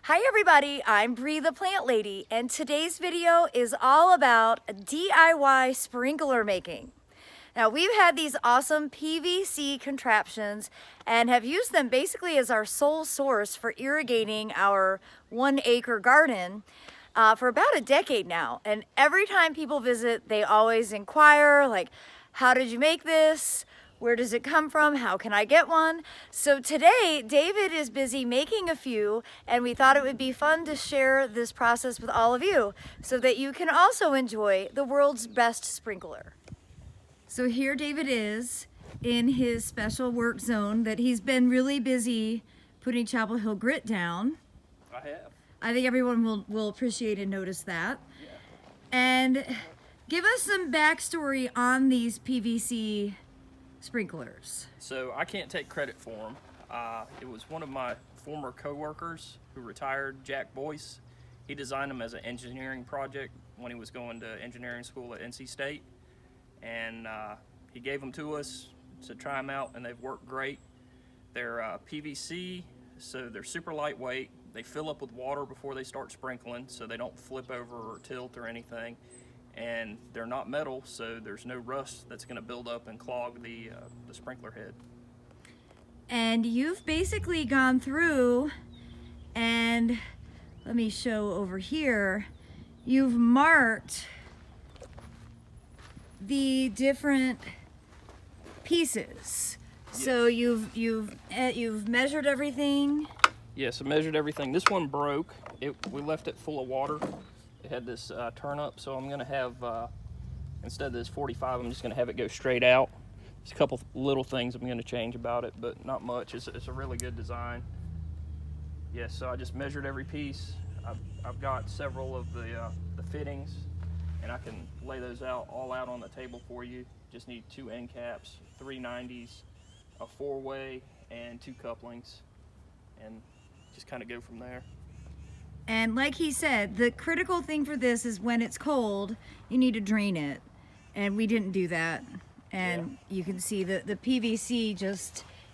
Hi everybody, I'm Bree the Plant Lady, and today's video is all about DIY sprinkler making. Now we've had these awesome PVC contraptions and have used them basically as our sole source for irrigating our 1-acre garden for about a decade now. And every time people visit, they always inquire like, how did you make this? Where does it come from? How can I get one? So today, David is busy making a few, and we thought it would be fun to share this process with all of you so that you can also enjoy the world's best sprinkler. So here David is in his special work zone that he's been really busy putting Chapel Hill grit down. I have. I think everyone will appreciate and notice that. Yeah. And give us some backstory on these PVC sprinklers. So I can't take credit for them. It was one of my former co-workers who retired, Jack Boyce. He designed them as an engineering project when he was going to engineering school at NC State. And he gave them to us to try them out, and they've worked great. They're PVC, so they're super lightweight. They fill up with water before they start sprinkling, so they don't flip over or tilt or anything. And they're not metal, so there's no rust that's going to build up and clog the sprinkler head. And you've basically gone through, and let me show over here, you've marked the different pieces. Yes. So you've measured everything. Yes, I measured everything. This one broke. We left it full of water. It had this turn up, so I'm gonna have, instead of this 45, I'm just gonna have it go straight out. There's a couple little things I'm gonna change about it, but not much. It's a really good design. Yes, so I just measured every piece. I've got several of the fittings, and I can lay those all out on the table for you. Just need 2 end caps, 3 90s, a 4-way, and 2 couplings, and just kind of go from there. And like he said, the critical thing for this is when it's cold, you need to drain it. And we didn't do that. And yeah, you can see the PVC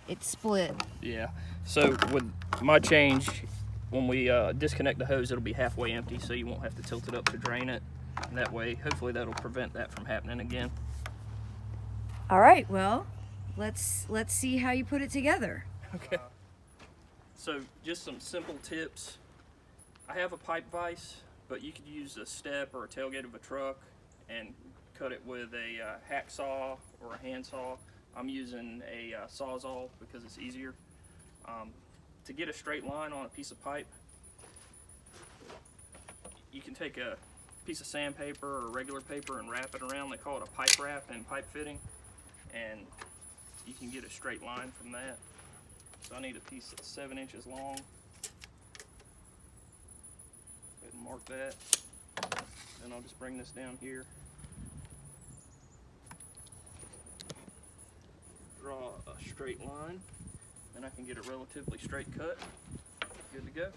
it split. Yeah, so with my change, when we disconnect the hose, it'll be halfway empty, so you won't have to tilt it up to drain it. And that way, hopefully that'll prevent that from happening again. All right, well, let's see how you put it together. Okay. So just some simple tips. I have a pipe vise, but you could use a step or a tailgate of a truck and cut it with a hacksaw or a handsaw. I'm using a sawzall because it's easier. To get a straight line on a piece of pipe, you can take a piece of sandpaper or regular paper and wrap it around. They call it a pipe wrap in pipe fitting, and you can get a straight line from that. So I need a piece that's 7 inches long. Mark that, and I'll just bring this down here, draw a straight line, and I can get a relatively straight cut. Good to go.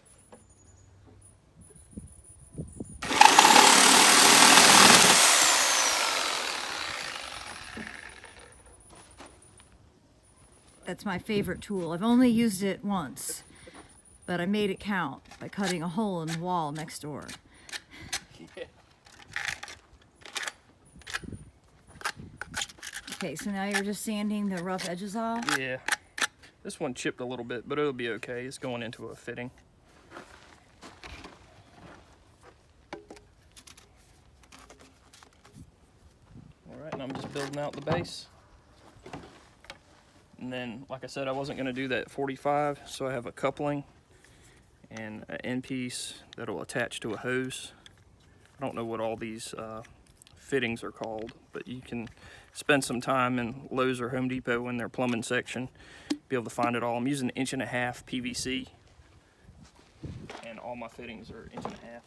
That's my favorite tool. I've only used it once, but I made it count by cutting a hole in the wall next door. Yeah. Okay, so now you're just sanding the rough edges off? Yeah. This one chipped a little bit, but it'll be okay. It's going into a fitting. All right, and I'm just building out the base. And then, like I said, I wasn't going to do that 45, so I have a coupling and an end piece that'll attach to a hose. I don't know what all these fittings are called, but you can spend some time in Lowe's or Home Depot in their plumbing section, be able to find it all. I'm using 1.5" PVC, and all my fittings are 1.5".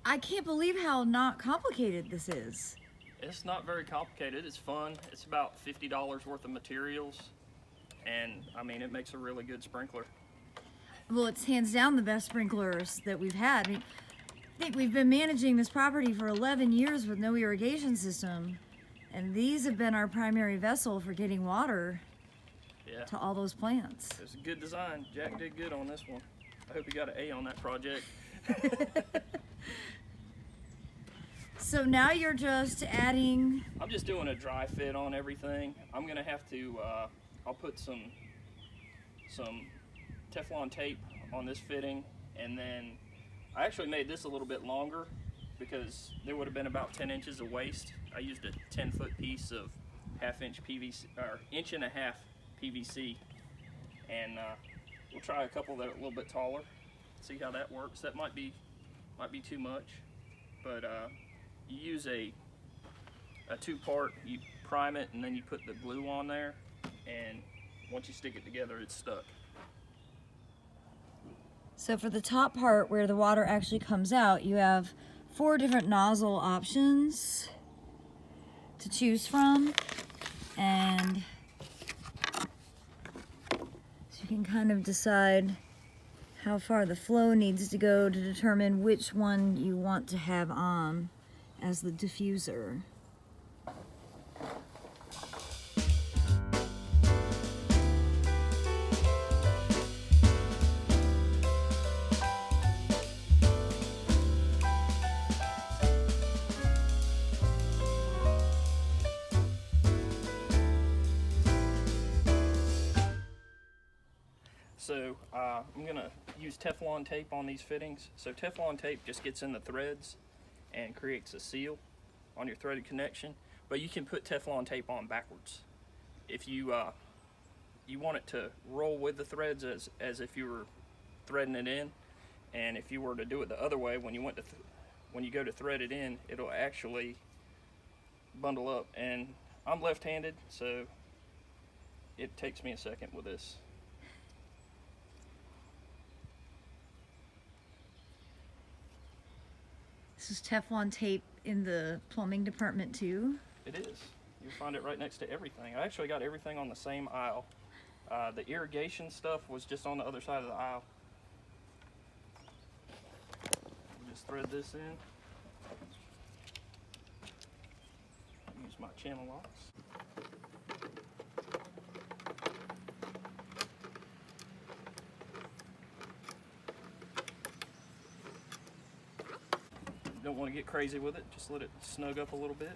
I can't believe how not complicated this is. It's not very complicated. It's fun. It's about $50 worth of materials, and I mean, it makes a really good sprinkler. Well, it's hands down the best sprinklers that we've had. I mean, I think we've been managing this property for 11 years with no irrigation system, and these have been our primary vessel for getting water to all those plants. It's a good design. Jack did good on this one. I hope he got an A on that project. So now you're just adding... I'm just doing a dry fit on everything. I'm gonna have to, I'll put some Teflon tape on this fitting, and then I actually made this a little bit longer because there would have been about 10 inches of waste. I used a 10-foot piece of half-inch PVC, or inch and a half PVC, and we'll try a couple that are a little bit taller, see how that works. That might be too much, but you use a two-part, you prime it and then you put the glue on there, and once you stick it together, it's stuck. So for the top part where the water actually comes out, you have 4 different nozzle options to choose from, and so you can kind of decide how far the flow needs to go to determine which one you want to have on as the diffuser. So I'm gonna use Teflon tape on these fittings. So Teflon tape just gets in the threads and creates a seal on your threaded connection, but you can put Teflon tape on backwards. If you you want it to roll with the threads as if you were threading it in, and if you were to do it the other way, when you go to thread it in, it'll actually bundle up. And I'm left-handed, so it takes me a second with this. This is Teflon tape in the plumbing department too? It is. You'll find it right next to everything. I actually got everything on the same aisle. The irrigation stuff was just on the other side of the aisle. We'll just thread this in. Use my channel locks. Don't want to get crazy with it, just let it snug up a little bit.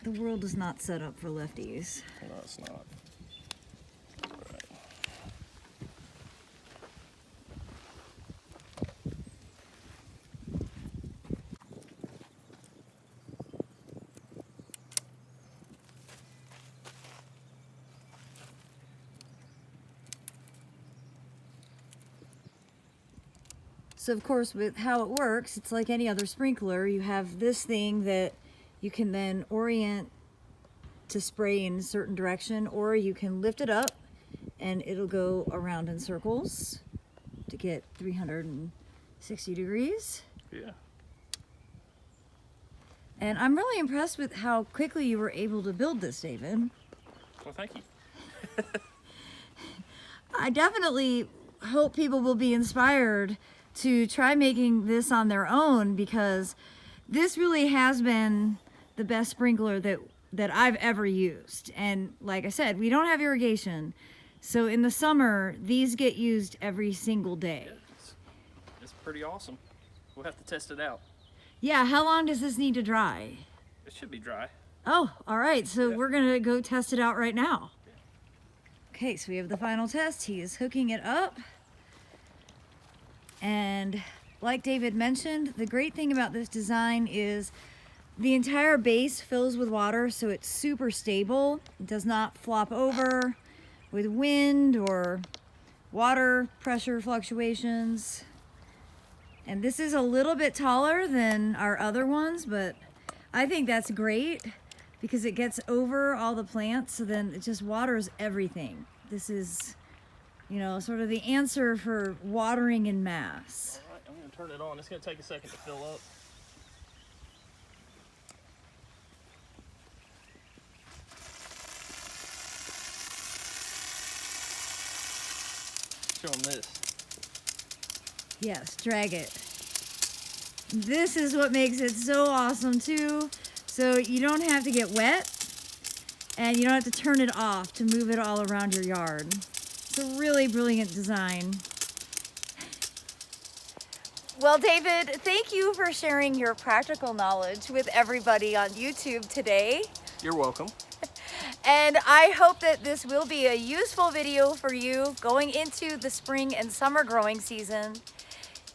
The world is not set up for lefties. No, it's not. All right. So of course, with how it works, it's like any other sprinkler. You have this thing that you can then orient to spray in a certain direction, or you can lift it up and it'll go around in circles to get 360 degrees. Yeah. And I'm really impressed with how quickly you were able to build this, David. Well, thank you. I definitely hope people will be inspired to try making this on their own, because this really has been the best sprinkler that I've ever used. And like I said, we don't have irrigation, so in the summer these get used every single day. Yeah, it's pretty awesome. We'll have to test it out. Yeah, how long does this need to dry? It should be dry. Oh, all right, so Yeah. we're gonna go test it out right now. Okay, so we have the final test. He is hooking it up. And like David mentioned, the great thing about this design is the entire base fills with water, so it's super stable. It does not flop over with wind or water pressure fluctuations. And this is a little bit taller than our other ones, but I think that's great because it gets over all the plants, so then it just waters everything. This is, you know, sort of the answer for watering in mass. All right, I'm gonna turn it on. It's gonna take a second to fill up. Show them this. Yes, drag it. This is what makes it so awesome too. So you don't have to get wet and you don't have to turn it off to move it all around your yard. It's a really brilliant design. Well, David, thank you for sharing your practical knowledge with everybody on YouTube today. You're welcome. And I hope that this will be a useful video for you going into the spring and summer growing season.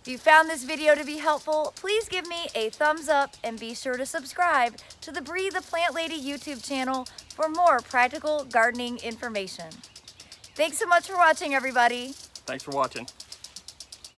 If you found this video to be helpful, please give me a thumbs up and be sure to subscribe to the Bree the Plant Lady YouTube channel for more practical gardening information. Thanks so much for watching, everybody. Thanks for watching.